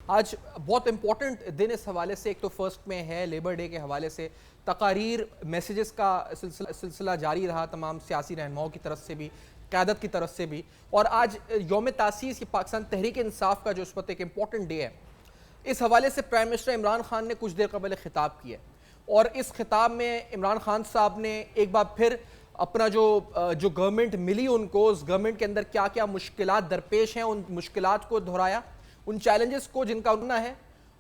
आज बहुत इंपॉर्टेंट दिन इस हवाले से, एक तो फर्स्ट में है लेबर डे के हवाले से तकारीर, मैसेजेस का सिलसिला जारी रहा तमाम सियासी रहनुमाओं की तरफ से भी, क़यादत की तरफ से भी। और आज यौम तासीस पाकिस्तान तहरीक इंसाफ का जो इस वक्त एक इम्पॉर्टेंट डे है, इस हवाले से प्राइम मिनिस्टर इमरान खान ने कुछ देर कबल खिताब किया और इस खिताब में इमरान खान साहब ने एक बार फिर अपना जो गवर्नमेंट मिली उनको, उस गवर्नमेंट के अंदर क्या क्या मुश्किलात दरपेश हैं, उन मुश्किलात को दोहराया, उन चैलेंजेस को जिनका उन्ना है।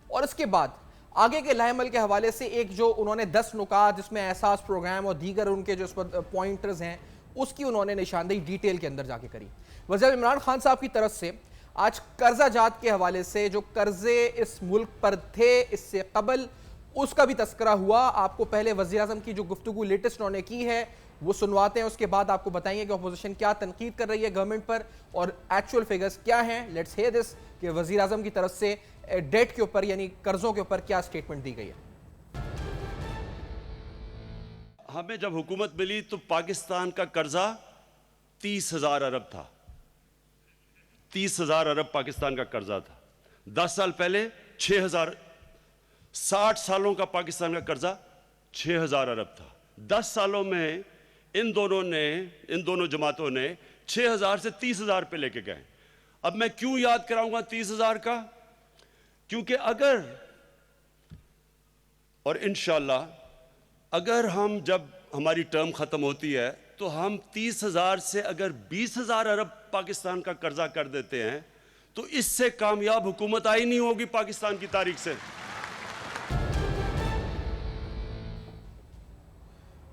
और इसके बाद आगे के लाहेमल के हवाले से एक जो उन्होंने 10 नुकात जिसमें एहसास प्रोग्राम और दीगर उनके जो पॉइंटर्स हैं उसकी उन्होंने निशानदेही डिटेल के अंदर जाके करी। वज़ीर इमरान खान साहब की तरफ से आज कर्जा जात के हवाले से जो कर्जे इस मुल्क पर थे इससे कबल, उसका भी तस्करा हुआ। आपको पहले वज़ीर आज़म की जो गुफ्तगू लेटेस्ट उन्होंने की है वो सुनवाते हैं, उसके बाद आपको बताएंगे कि अपोजिशन क्या तनकीद कर रही है गवर्नमेंट पर और एक्चुअल फिगर्स क्या हैं। लेट्स हियर दिस कि वज़ीर आज़म की तरफ से डेट के ऊपर यानी कर्जों के ऊपर क्या स्टेटमेंट दी गई है। हमें जब हुकूमत मिली तो पाकिस्तान का कर्जा 30,000 अरब था। 30,000 अरब पाकिस्तान का कर्जा था। 10 साल पहले 6,000, 60 सालों का पाकिस्तान का कर्जा 6,000 अरब था। 10 सालों में इन दोनों जमातों ने 6,000 से 30,000 पे लेके गए। अब मैं क्यों याद कराऊंगा 30,000 का? क्योंकि और इंशाल्लाह अगर हम जब हमारी टर्म खत्म होती है तो हम 30,000 से अगर 20,000 अरब पाकिस्तान का कर्जा कर देते हैं तो इससे कामयाब हुकूमत आई नहीं होगी पाकिस्तान की तारीख से।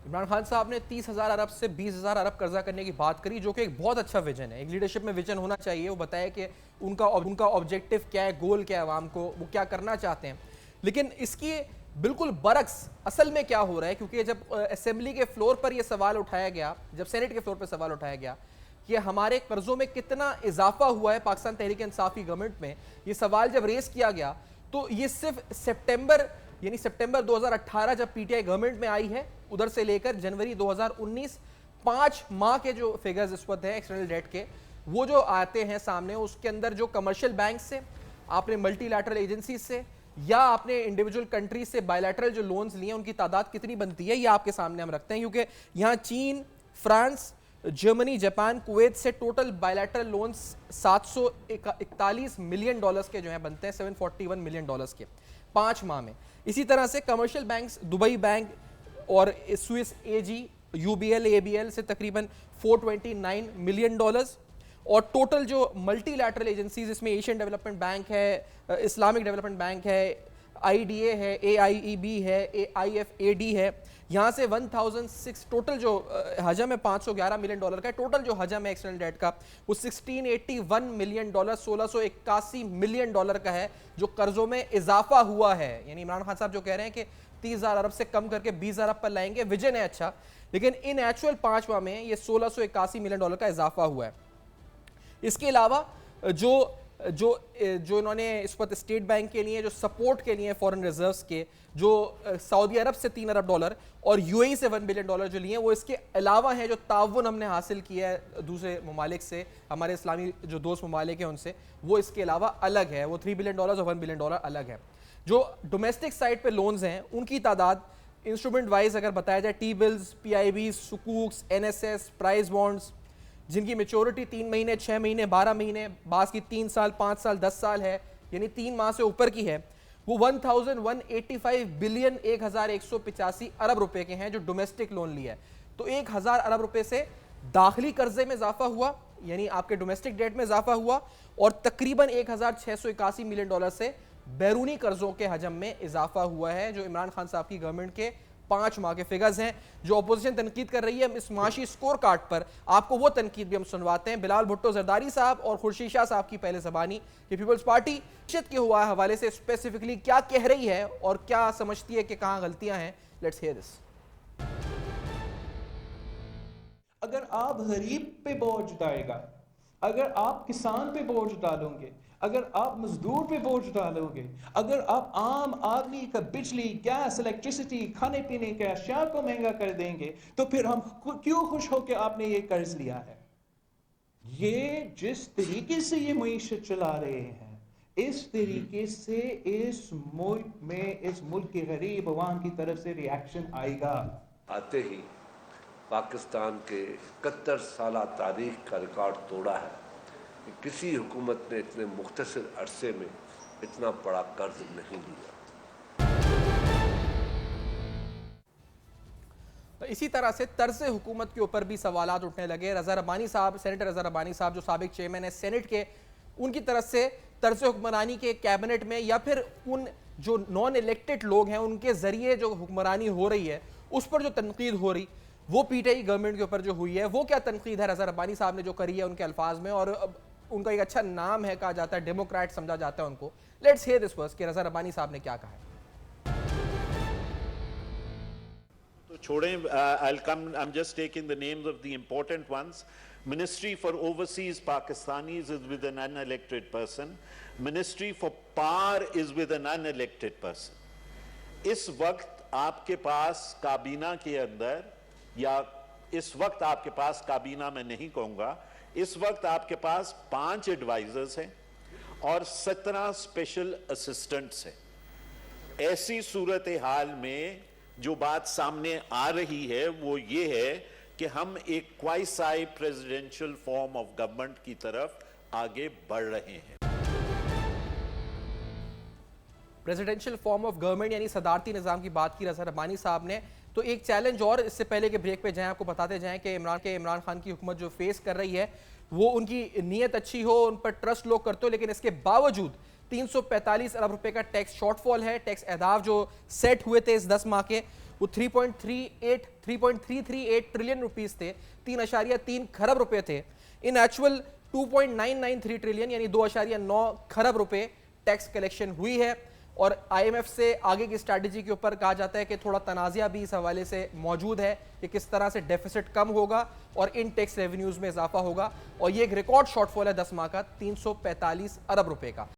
इमरान खान साहब ने 30,000 अरब से 20,000 अरब कर्जा करने की बात करी, जो कि एक बहुत अच्छा विजन है। एक लीडरशिप में विजन होना चाहिए। वो बताया कि उनका ऑब्जेक्टिव क्या है, गोल क्या है, आवाम को वो क्या करना चाहते हैं। लेकिन इसकी बिल्कुल बरक्स असल में क्या हो रहा है, क्योंकि जब असेंबली के फ्लोर पर यह सवाल उठाया गया, जब सेनेट के फ्लोर पर सवाल उठाया गया कि हमारे कर्जों में कितना इजाफा हुआ है पाकिस्तान तहरीक इंसाफ की गवर्नमेंट में, ये सवाल जब रेस किया गया तो ये सिर्फ सितंबर 2018 जब पीटीआई गवर्नमेंट में आई है उधर से लेकर जनवरी 2019 5 माह के जो फिगर्स इस वक्त है एक्सटर्नल डेट के वो जो आते हैं सामने, उसके अंदर जो कमर्शियल बैंक से, आपने मल्टीलैटरल एजेंसी से या आपने इंडिविजुअल कंट्री से बायलैटरल जो लोन्स लिए उनकी तादाद कितनी बनती है, ये आपके सामने हम रखते हैं। क्योंकि यहाँ चीन, फ्रांस, जर्मनी, जापान, कुवैत से total bilateral loans 741 million dollars के जो है बनते हैं, 741 मिलियन डॉलर्स के 5 माह में। इसी तरह से कमर्शियल बैंक्स, दुबई बैंक और स्विस एजी, यूबीएल, एबीएल से तकरीबन 429 मिलियन डॉलर्स। और टोटल जो मल्टीलैटरल एजेंसीज, इसमें एशियन डेवलपमेंट बैंक है, इस्लामिक डेवलपमेंट बैंक है, आईडीए है, एआईईबी है, आईएफएडी है, यहाँ से 1006 टोटल जो हजम है 511 मिलियन डॉलर का। टोटल जो हजम है एक्सटर्नल डेट का वो 1681 मिलियन डॉलर, 1681 मिलियन डॉलर का है जो कर्जों में इजाफा हुआ है। यानी इमरान खान साहब जो कह रहे हैं कि 30,000 अरब से कम करके 20,000 अरब पर लाएंगे, विजन है अच्छा, लेकिन इन एक्चुअल 5 माह में ये 1681 मिलियन डॉलर का इजाफा हुआ है। इसके अलावा जो इन्होंने इस वक्त स्टेट बैंक के लिए जो सपोर्ट के लिए फॉरेन रिजर्व्स के जो सऊदी अरब से 3 अरब डॉलर और यूएई से 1 बिलियन डॉलर जो लिए, वो इसके अलावा है जो ताउन हमने हासिल किया है दूसरे ममालिक से, हमारे इस्लामी जो दोस्त ममालिक हैं उनसे, वो इसके अलावा अलग है, वो 3 बिलियन डॉलर और 1 बिलियन डॉलर अलग है। जो डोमेस्टिक साइड पे लोन्स हैं उनकी तादाद इंस्ट्रूमेंट वाइज अगर बताया जाए, T bills, PIB, sukuks, NSS, prize bonds जिनकी मेच्योरिटी 3 महीने, 6 महीने, 12 महीने, बास की 3 साल, 5 साल, 10 साल है, यानी 3 माह से ऊपर की है, वो 1185 बिलियन 1185 अरब रुपए के हैं जो डोमेस्टिक लोन लिया है। तो 1000 अरब रुपए से दाखिली कर्जे में इजाफा हुआ, यानी आपके डोमेस्टिक डेट में इजाफा हुआ, और तकरीबन 1681 मिलियन डॉलर से बैरूनी कर्जों के हजम में इजाफा हुआ है, जो इमरान खान साहब की गवर्नमेंट के 5 माह के फिगर्स हैं। जो अपोजिशन तनकीद कर रही है इस माशी स्कोर कार्ड पर, आपको वो तनकीद भी हम सुनवाते हैं। बिलाल भुट्टो जरदारी साहब और खुर्शीद शाह साहब की पहले ज़बानी कि पीपल्स पार्टी शिद के हुआ हवाले से स्पेसिफिकली क्या कह रही है और क्या समझती है कि कहां गलतियां हैं। Let's hear this. अगर आप गरीब पे बोझ डालेगा, अगर आप किसान पे बोझ डालोगे, अगर आप मजदूर पे बोझ डालोगे, अगर आप आम आदमी का बिजली, गैस, इलेक्ट्रिसिटी, खाने पीने के अशिया को महंगा कर देंगे, तो फिर हम क्यों खुश हो कि आपने ये कर्ज लिया है? ये जिस तरीके से ये मईशत चला रहे हैं, इस तरीके से इस मुल्क के गरीब अवाम की तरफ से रिएक्शन आएगा। आते ही पाकिस्तान के 71 साल तारीख का रिकॉर्ड तोड़ा है कि किसी हुकूमत ने इतने मुख्तसर अरसे में इतना बड़ा कर्ज नहीं लिया। इसी तरह से तर्ज हुकूमत के ऊपर भी सवालात उठने लगे। रज़ा रब्बानी साहब, सेनेटर रज़ा रब्बानी साहब जो साबिक चेयरमैन है सेनेट के, उनकी तरफ से तर्ज हुक्मरानी के कैबिनेट में या फिर उन जो नॉन इलेक्टेड लोग हैं उनके जरिए जो हुक्मरानी हो रही है उस पर जो तनकीद हो रही, वो पीटीआई गवर्नमेंट के ऊपर जो हुई है, वो क्या तनकीद है रज़ा रब्बानी साहब ने जो करी है उनके अल्फाज में, और उनका एक अच्छा नाम है, कहा जाता है डेमोक्रेट समझा जाता है उनको। लेट्स हियर दिस फर्स्ट कि रज़ा रब्बानी साहब ने क्या कहा है। छोड़ें, I'm just taking the names of the important ones. Ministry for Overseas Pakistanis is with an unelected person. Ministry for Power is with an unelected person. इस वक्त आपके पास काबीना के अंदर, या इस वक्त आपके पास काबीना में नहीं कहूँगा, इस वक्त आपके पास 5 एडवाइजर्स हैं और 17 स्पेशल असिस्टेंट्स हैं। ऐसी सूरत हाल में जो बात सामने आ रही है वो ये है कि हम एक क्वाइसाई प्रेसिडेंशियल फॉर्म ऑफ गवर्नमेंट की तरफ आगे बढ़ रहे हैं। प्रेसिडेंशियल फॉर्म ऑफ गवर्नमेंट यानी सदारती निज़ाम की बात की रज़ा रब्बानी साहब ने। तो एक चैलेंज और इससे पहले के ब्रेक पे जाएं, आपको बताते जाएं कि इमरान खान की हुकूमत जो फेस कर रही है वो उनकी नीयत अच्छी हो, उन पर ट्रस्ट लोग करते हो, लेकिन इसके बावजूद 345 अरब रुपए का टैक्स शॉर्टफॉल है। टैक्स अहदाफ जो सेट हुए थे इस 10 माह के वो 3.338 ट्रिलियन रुपीस थे, 3.3 खरब रुपए थे। इन एक्चुअल 2.993 ट्रिलियन यानी 2.9 खरब रुपए टैक्स कलेक्शन हुई है। और IMF से आगे की स्ट्रैटेजी के ऊपर कहा जाता है कि थोड़ा तनाज़ा भी इस हवाले से मौजूद है कि किस तरह से डेफिसिट कम होगा और इन टैक्स रेवेन्यूज़ में इजाफा होगा। और ये एक रिकॉर्ड शॉर्टफॉल है 10 माह का 345 अरब रुपए का।